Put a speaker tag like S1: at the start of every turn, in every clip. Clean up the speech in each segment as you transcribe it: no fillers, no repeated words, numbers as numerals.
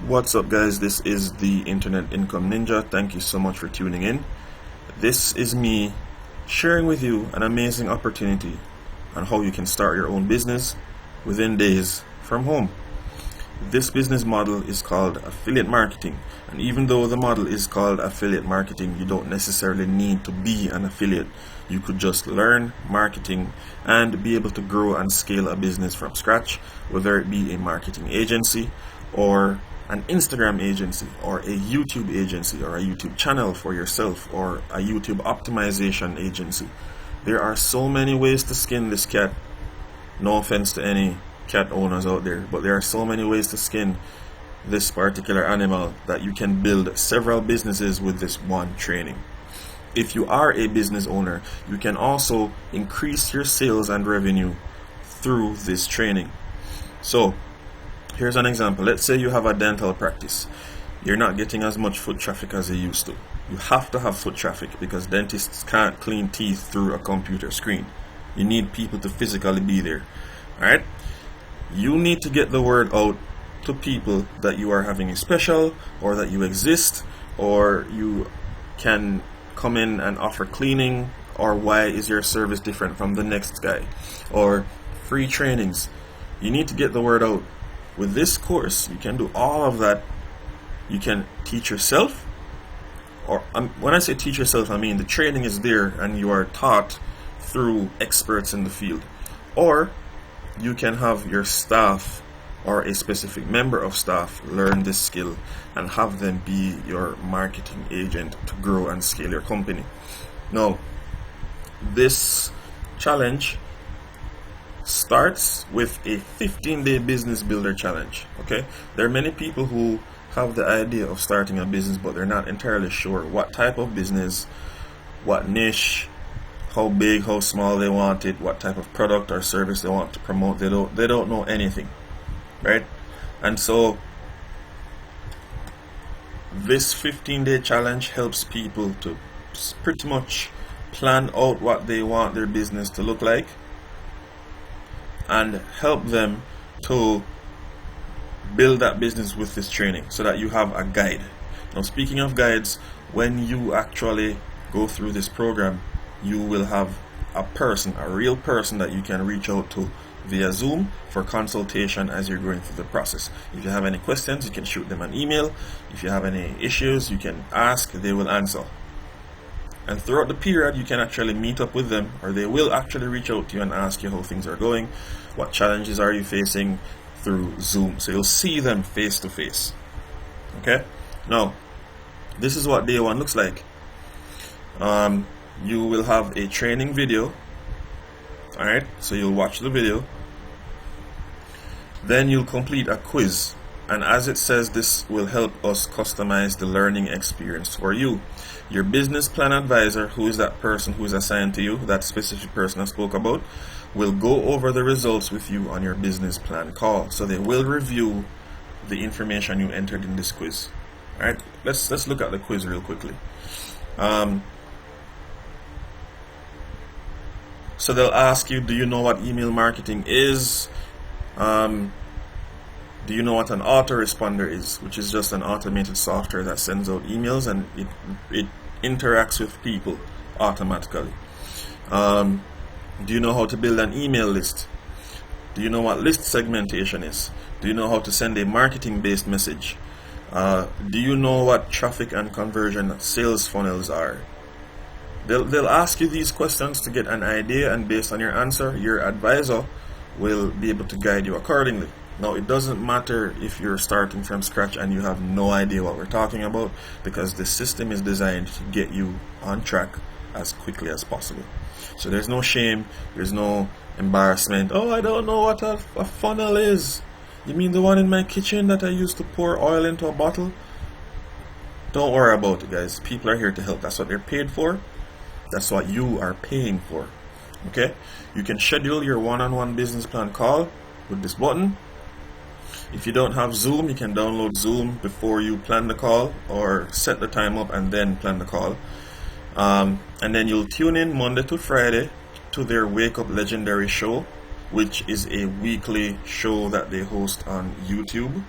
S1: What's up, guys? This is the Internet Income Ninja. Thank you so much for tuning in. This is me sharing with you an amazing opportunity on how you can start your own business within days from home. This business model is called affiliate marketing, and even though the model is called affiliate marketing, you don't necessarily need to be an affiliate. You could just learn marketing and be able to grow and scale a business from scratch, whether it be a marketing agency or an Instagram agency or a YouTube agency or a YouTube channel for yourself or a YouTube optimization agency. There are so many ways to skin this cat. No offense to any cat owners out there, but there are so many ways to skin this particular animal that you can build several businesses with this one training. If you are a business owner, you can also increase your sales and revenue through this training. So here's an example. Let's say you have a dental practice. You're not getting as much foot traffic as they used to. You have to have foot traffic because dentists can't clean teeth through a computer screen. You need people to physically be there. Alright? You need to get the word out to people that you are having a special, or that you exist, or you can come in and offer cleaning, or why is your service different from the next guy, or free trainings. You need to get the word out. With this course, you can do all of that. You can teach yourself, or when I say teach yourself, I mean the training is there and you are taught through experts in the field. Or you can have your staff or a specific member of staff learn this skill and have them be your marketing agent to grow and scale your company. Now, this challenge starts with a 15-day business builder challenge. Okay, there are many people who have the idea of starting a business, but they're not entirely sure what type of business, what niche, how big, how small they want it, what type of product or service they want to promote. They don't know anything, right? And so this 15-day challenge helps people to pretty much plan out what they want their business to look like and help them to build that business with this training so that you have a guide. Now, speaking of guides, when you actually go through this program, you will have a person, a real person that you can reach out to via Zoom for consultation as you're going through the process. If you have any questions, you can shoot them an email. If you have any issues, you can ask, they will answer. And throughout the period, you can actually meet up with them, or they will actually reach out to you and ask you how things are going, what challenges are you facing through Zoom. So you'll see them face to face. Okay? Now, this is what day one looks like. You will have a training video. Alright, so you'll watch the video. Then you'll complete a quiz. And as it says, this will help us customize the learning experience for you. Your business plan advisor, who is that person who is assigned to you, that specific person I spoke about, will go over the results with you on your business plan call. So they will review the information you entered in this quiz. Alright, let's look at the quiz real quickly. So they'll ask you, do you know what email marketing is? Do you know what an autoresponder is? Which is just an automated software that sends out emails and it interacts with people automatically. Do you know how to build an email list? Do you know what list segmentation is? Do you know how to send a marketing-based message? Do you know what traffic and conversion sales funnels are? They'll ask you these questions to get an idea, and based on your answer, your advisor will be able to guide you accordingly. Now, it doesn't matter if you're starting from scratch and you have no idea what we're talking about, because the system is designed to get you on track as quickly as possible. So there's no shame, there's no embarrassment. Oh, I don't know what a funnel is. You mean the one in my kitchen that I used to pour oil into a bottle? Don't worry about it, guys. People are here to help. That's what they're paid for. That's what you are paying for. Okay? You can schedule your one-on-one business plan call with this button. If you don't have Zoom, you can download Zoom before you plan the call, or set the time up and then plan the call. And then you'll tune in Monday to Friday to their Wake Up Legendary show, which is a weekly show that they host on YouTube.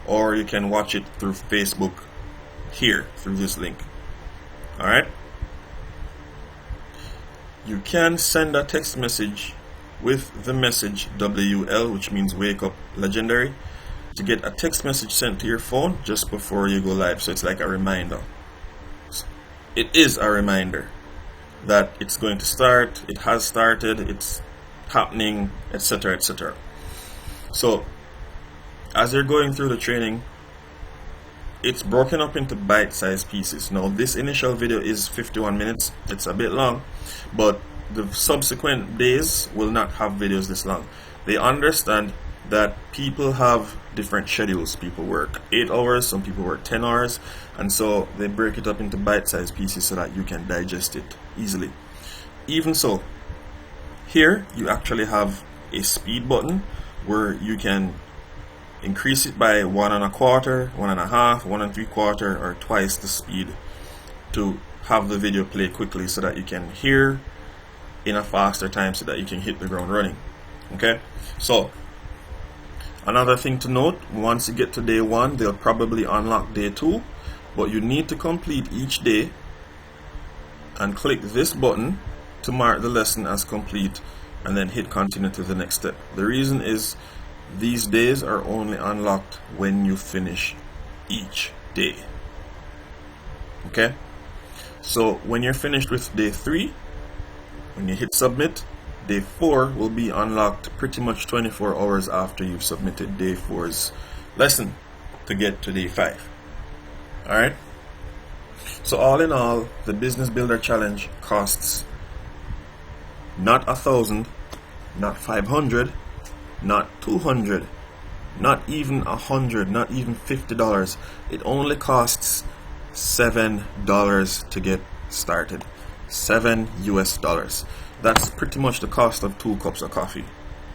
S1: or you can watch it through Facebook here through this link. Alright? You can send a text message with the message WL, which means Wake Up Legendary, to get a text message sent to your phone just before you go live. So it's like a reminder. It is a reminder that it's going to start, it has started, it's happening, etc., etc. So as you're going through the training, it's broken up into bite-sized pieces. Now this initial video is 51 minutes. It's a bit long, but the subsequent days will not have videos this long. They understand that people have different schedules. People work 8 hours, some people work 10 hours, and so they break it up into bite-sized pieces so that you can digest it easily. Even so, here you actually have a speed button where you can increase it by 1 1/4, 1 1/2, 1 3/4, or twice the speed to have the video play quickly so that you can hear in a faster time so that you can hit the ground running. Okay, so another thing to note, once you get to day 1, they'll probably unlock day 2, but you need to complete each day and click this button to mark the lesson as complete and then hit continue to the next step. The reason is these days are only unlocked when you finish each day. Okay, so when you're finished with day 3, when you hit submit, day 4 will be unlocked pretty much 24 hours after you've submitted day 4's lesson to get to day 5. Alright, so all in all, the Business Builder Challenge costs not 1,000, not 500, not 200, not even 100, not even $50. It only costs $7 to get started. $7 US. That's pretty much the cost of 2 cups of coffee,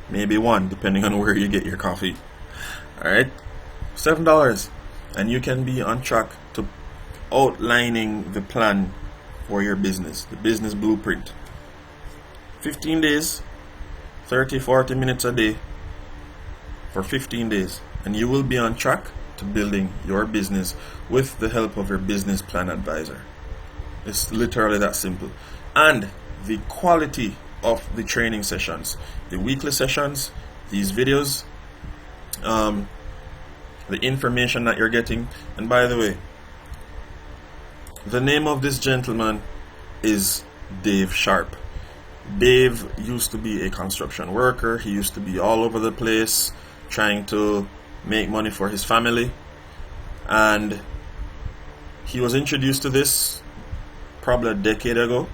S1: maybe 1 depending on where you get your coffee. Alright, $7, and you can be on track to outlining the plan for your business, the business blueprint. 15 days, 30-40 minutes a day for 15 days, and you will be on track to building your business with the help of your business plan advisor. It's literally that simple. And the quality of the training sessions, the weekly sessions, these videos, the information that you're getting. And by the way, the name of this gentleman is Dave Sharp. Dave used to be a construction worker. He used to be all over the place trying to make money for his family, and he was introduced to this probably a decade ago,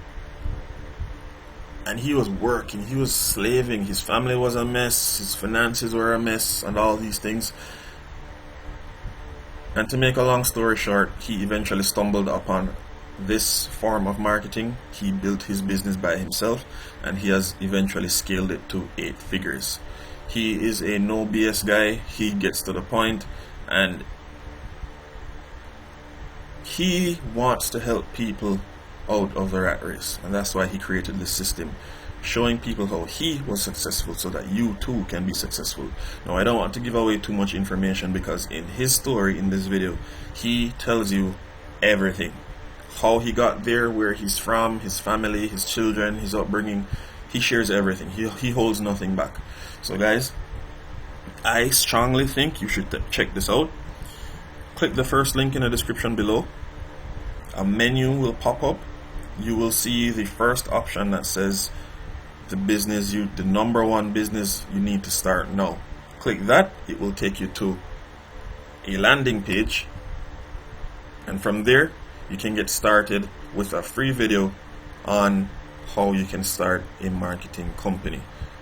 S1: and he was working, he was slaving, his family was a mess, his finances were a mess, and all these things. And to make a long story short, he eventually stumbled upon this form of marketing. He built his business by himself, and he has eventually scaled it to 8 figures. He is a no BS guy. He gets to the point, and he wants to help people out of the rat race, and that's why he created this system, showing people how he was successful so that you too can be successful. Now, I don't want to give away too much information, because in his story in this video, he tells you everything. How he got there, where he's from, his family, his children, his upbringing. He shares everything. He holds nothing back. So guys, I strongly think you should check this out. Click the first link in the description below. A menu will pop up. You will see the first option that says the number 1 business you need to start now. Click that. It will take you to a landing page, and from there you can get started with a free video on how you can start a marketing company,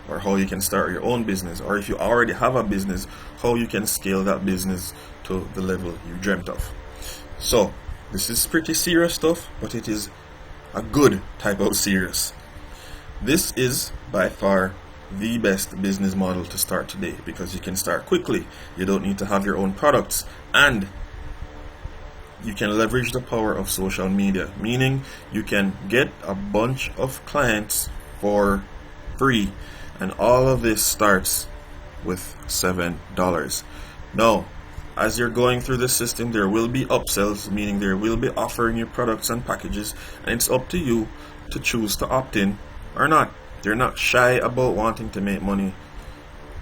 S1: or how you can start your own business, or if you already have a business, how you can scale that business to the level you dreamt of. So this is pretty serious stuff, but it is a good type of serious. This is by far the best business model to start today, because you can start quickly. You don't need to have your own products, and you can leverage the power of social media, meaning you can get a bunch of clients for free, and all of this starts with $7. Now, as you're going through the system, there will be upsells, meaning there will be offering you products and packages, and it's up to you to choose to opt in or not. They're not shy about wanting to make money.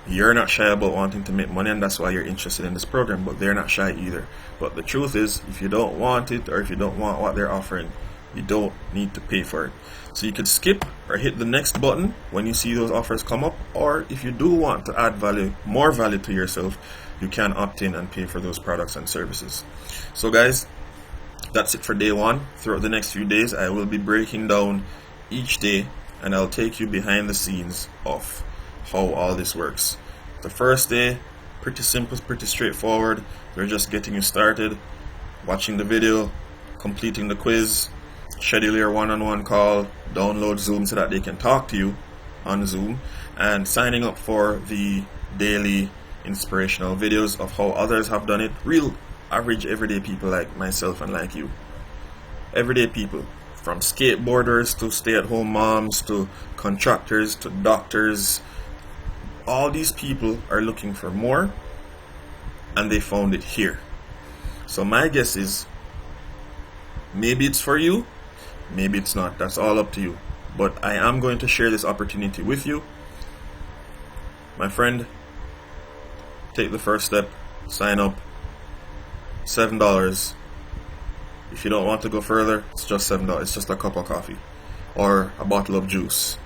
S1: You're not shy about wanting to make money, and that's why you're interested in this program, but they're not shy either. But the truth is, if you don't want it, or if you don't want what they're offering, you don't need to pay for it. So you could skip or hit the next button when you see those offers come up, or if you do want to add value, more value to yourself, you can opt in and pay for those products and services. So guys, that's it for day one. Throughout the next few days, I will be breaking down each day, and I'll take you behind the scenes of how all this works. The first day, pretty simple, pretty straightforward. They're just getting you started, watching the video, completing the quiz, schedule your one-on-one call, download Zoom so that they can talk to you on Zoom, and signing up for the daily inspirational videos of how others have done it. Real average everyday people like myself and like you. Everyday people, from skateboarders to stay-at-home moms to contractors to doctors. All these people are looking for more, and they found it here. So my guess is, maybe it's for you, maybe it's not. That's all up to you. But I am going to share this opportunity with you. My friend, take the first step, sign up. $7. If you don't want to go further, it's just $7. It's just a cup of coffee or a bottle of juice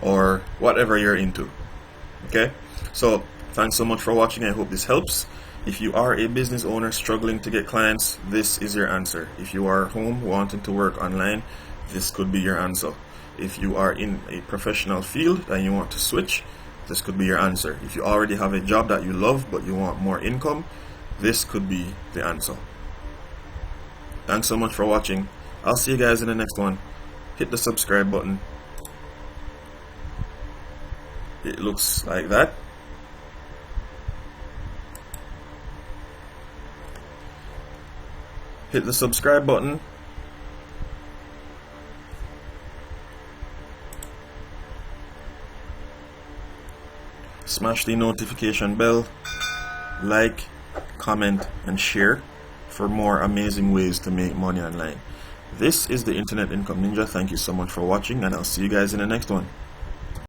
S1: or whatever you're into. Okay, so thanks so much for watching. I hope this helps. If you are a business owner struggling to get clients, this is your answer. If you are home wanting to work online, this could be your answer. If you are in a professional field and you want to switch, this could be your answer. If you already have a job that you love but you want more income, this could be the answer. Thanks so much for watching. I'll see you guys in the next one. Hit the subscribe button. It looks like that. Hit the subscribe button. Smash the notification bell. Like, comment, and share for more amazing ways to make money online. This is the Internet Income Ninja. Thank you so much for watching, and I'll see you guys in the next one.